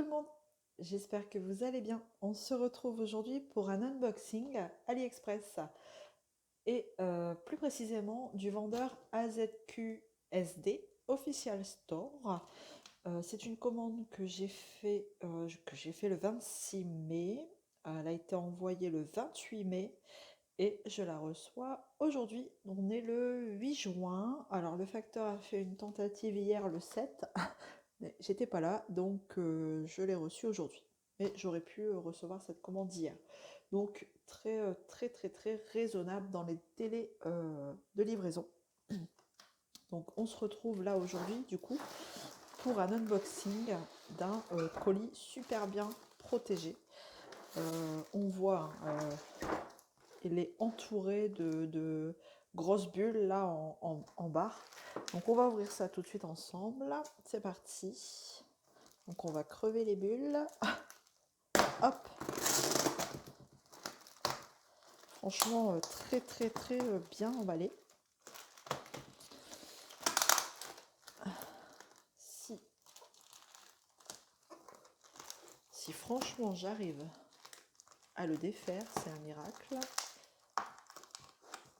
tout le monde, j'espère que vous allez bien. On se retrouve aujourd'hui pour un unboxing AliExpress et plus précisément du vendeur AZQSD Official Store. C'est une commande que j'ai fait le 26 mai. Elle a été envoyée le 28 mai et je la reçois aujourd'hui. On est le 8 juin. Alors le facteur a fait une tentative hier le 7. Mais j'étais pas là, donc je l'ai reçu aujourd'hui. Mais j'aurais pu recevoir cette commande hier. Donc très raisonnable dans les délais de livraison. Donc on se retrouve là aujourd'hui du coup pour un unboxing d'un colis super bien protégé. On voit il est entouré de grosses bulles là en barre. Donc on va ouvrir ça tout de suite ensemble. C'est parti. Donc on va crever les bulles. Hop. Franchement très bien emballé. Si franchement j'arrive à le défaire, c'est un miracle.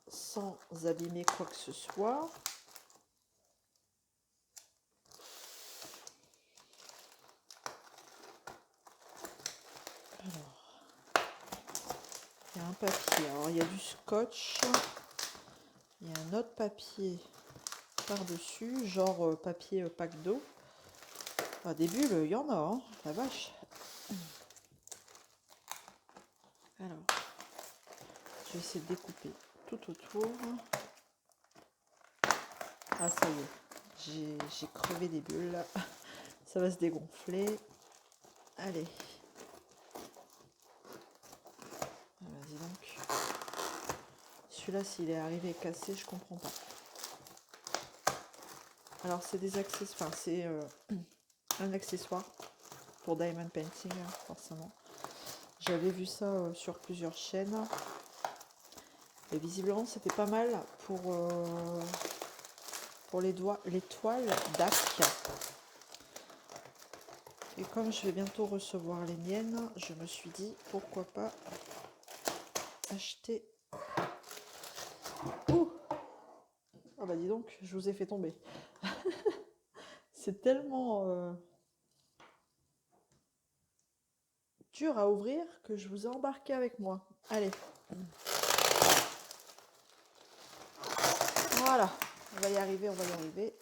Sans abîmer quoi que ce soit. Alors, il y a un papier. Alors il y a du scotch. Il y a un autre papier par-dessus, genre papier pack d'eau. Ah, des bulles, il y en a, hein, la vache. Alors, je vais essayer de découper tout autour. Ah, ça y est, j'ai crevé des bulles. Ça va se dégonfler. Allez. Vas-y donc. Celui-là, s'il est arrivé cassé, je comprends pas. Alors, c'est des accessoires. Enfin, c'est un accessoire pour diamond painting, hein, forcément. J'avais vu ça sur plusieurs chaînes. Et visiblement, c'était pas mal pour les toiles d'Ac. Et comme je vais bientôt recevoir les miennes, je me suis dit, pourquoi pas acheter... Ouh! Ah bah dis donc, je vous ai fait tomber. C'est tellement dur à ouvrir que je vous ai embarqué avec moi. Allez. Voilà. On va y arriver, on va y arriver.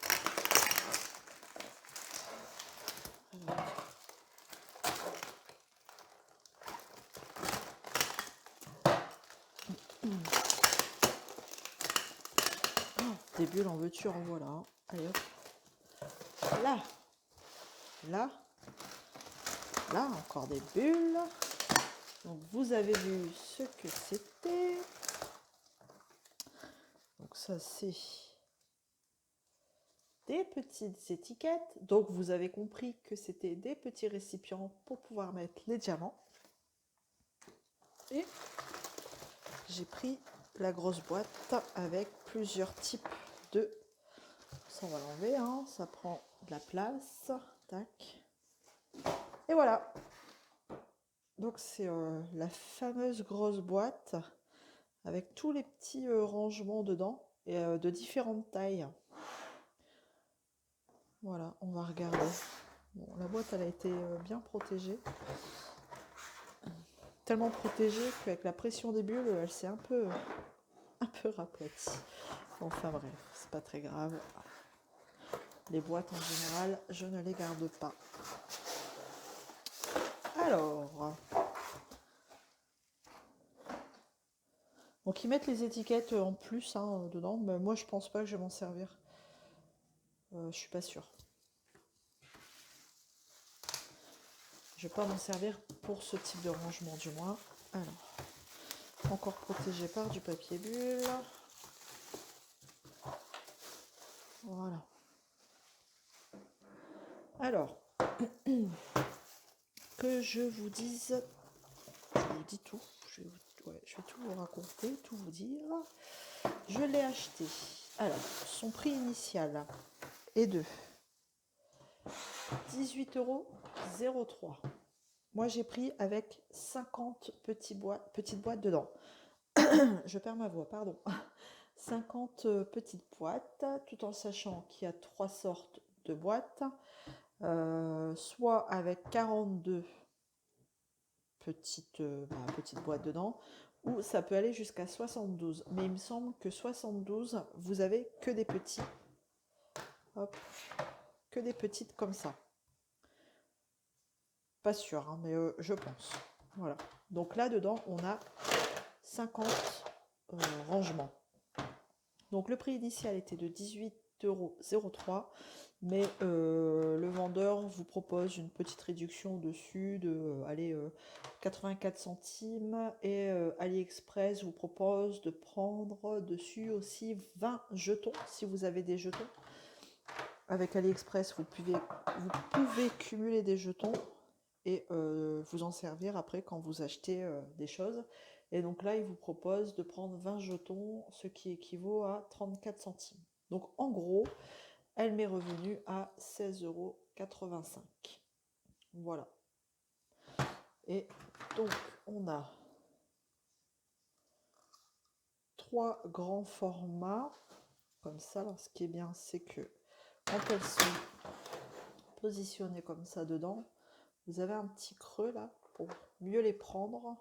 Des bulles en veux-tu, en voilà. Hein. Allez hop. Là. Là. Là, encore des bulles. Donc vous avez vu ce que c'était. Donc ça c'est des petites étiquettes. Donc vous avez compris que c'était des petits récipients pour pouvoir mettre les diamants. Et j'ai pris la grosse boîte avec plusieurs types de... Ça on va l'enlever, hein. Ça prend de la place. Tac. Et voilà. Donc c'est la fameuse grosse boîte avec tous les petits rangements dedans et de différentes tailles. Voilà, on va regarder. Bon, la boîte elle a été bien protégée. Tellement protégée qu'avec la pression des bulles, elle s'est un peu raplatie. Enfin bref, c'est pas très grave. Les boîtes en général, je ne les garde pas. Alors, donc ils mettent les étiquettes en plus hein, dedans, mais moi je pense pas que je vais m'en servir. Je suis pas sûre. Je vais pas m'en servir pour ce type de rangement du moins. Alors, encore protégé par du papier bulle. Voilà. Alors, que je vous dise, je vous dis tout, je vais tout vous raconter, tout vous dire. Je l'ai acheté. Alors, son prix initial est de 18,09 €. 0,3. Moi, j'ai pris avec 50 petites boîtes dedans. Je perds ma voix, pardon. 50 petites boîtes, tout en sachant qu'il y a 3 sortes de boîtes, soit avec 42 petites boîtes dedans, ou ça peut aller jusqu'à 72. Mais il me semble que 72, vous avez que des petits. Hop, que des petites comme ça. Pas sûr, hein, mais je pense. Voilà. Donc là, dedans, on a 50 rangements. Donc le prix initial était de 18,03 €, mais le vendeur vous propose une petite réduction dessus de 84 centimes, et AliExpress vous propose de prendre dessus aussi 20 jetons si vous avez des jetons. Avec AliExpress, vous pouvez cumuler des jetons et vous en servir après quand vous achetez des choses. Et donc là, il vous propose de prendre 20 jetons, ce qui équivaut à 34 centimes. Donc en gros, elle m'est revenue à 16,85 €. Voilà. Et donc, on a 3 grands formats, comme ça. Alors, ce qui est bien, c'est que quand elles sont positionnées comme ça dedans, vous avez un petit creux là pour mieux les prendre,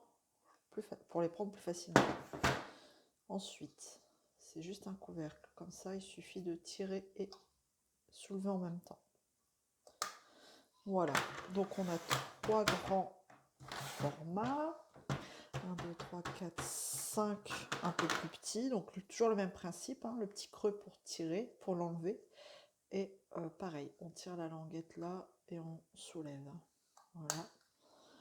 pour les prendre plus facilement. Ensuite, c'est juste un couvercle. Comme ça, il suffit de tirer et soulever en même temps. Voilà. Donc, on a 3 grands formats. 1, 2, 3, 4, 5 un peu plus petits. Donc, toujours le même principe. Hein, le petit creux pour tirer, pour l'enlever. Et pareil, on tire la languette là et on soulève. Voilà.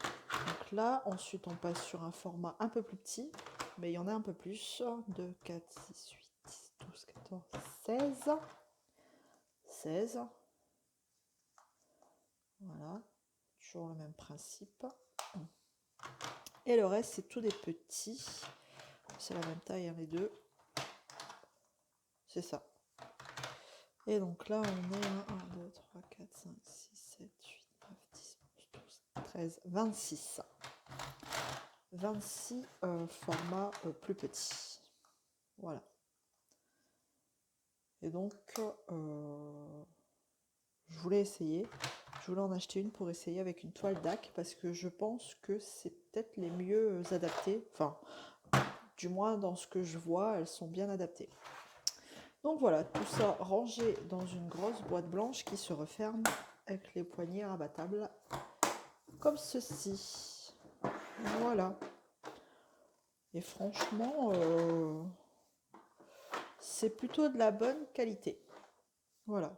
Donc là, ensuite, on passe sur un format un peu plus petit, mais il y en a un peu plus. 2, 4, 6, 8, 10, 12, 14, 16. 16. Voilà. Toujours le même principe. Et le reste, c'est tous des petits. C'est la même taille, hein, les deux. C'est ça. Et donc là, on est à 1, 2, 3, 4, 5, 6, 7, 8, 9, 10, 11, 12, 13, 26. 26 formats plus petits. Voilà. Et donc, je voulais essayer. Je voulais en acheter une pour essayer avec une toile DAC parce que je pense que c'est peut-être les mieux adaptées. Enfin, du moins dans ce que je vois, elles sont bien adaptées. Donc voilà, tout ça rangé dans une grosse boîte blanche qui se referme avec les poignées rabattables comme ceci. Voilà. Et franchement, c'est plutôt de la bonne qualité. Voilà.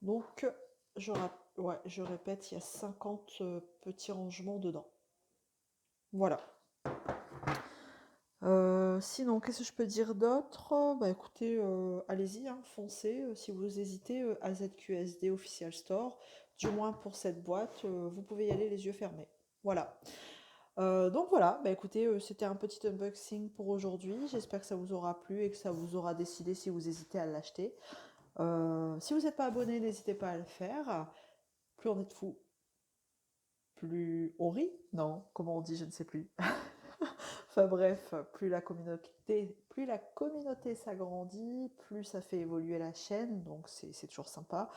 Donc, je répète, il y a 50 petits rangements dedans. Voilà. Sinon, qu'est-ce que je peux dire d'autre? Bah écoutez, allez-y, hein, foncez. Si vous hésitez, AZQSD Official Store, du moins pour cette boîte, vous pouvez y aller les yeux fermés. Voilà. Donc voilà, bah écoutez, c'était un petit unboxing pour aujourd'hui. J'espère que ça vous aura plu et que ça vous aura décidé si vous hésitez à l'acheter. Si vous n'êtes pas abonné, n'hésitez pas à le faire. Plus on est de fous, plus on rit. Non, comment on dit, je ne sais plus. Enfin bref, plus la communauté s'agrandit, plus ça fait évoluer la chaîne, donc c'est toujours sympa.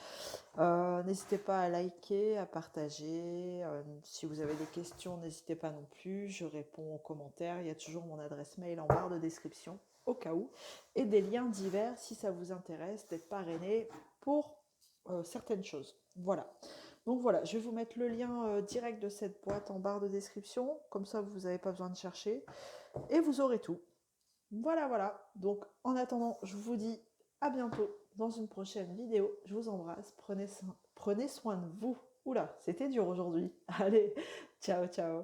N'hésitez pas à liker, à partager. Si vous avez des questions, n'hésitez pas non plus. Je réponds aux commentaires. Il y a toujours mon adresse mail en barre de description, au cas où. Et des liens divers si ça vous intéresse d'être parrainé pour certaines choses. Voilà. Donc voilà, je vais vous mettre le lien direct de cette boîte en barre de description. Comme ça, vous n'avez pas besoin de chercher. Et vous aurez tout. Voilà, voilà. Donc en attendant, je vous dis à bientôt dans une prochaine vidéo. Je vous embrasse. Prenez soin de vous. Oula, c'était dur aujourd'hui. Allez, ciao, ciao.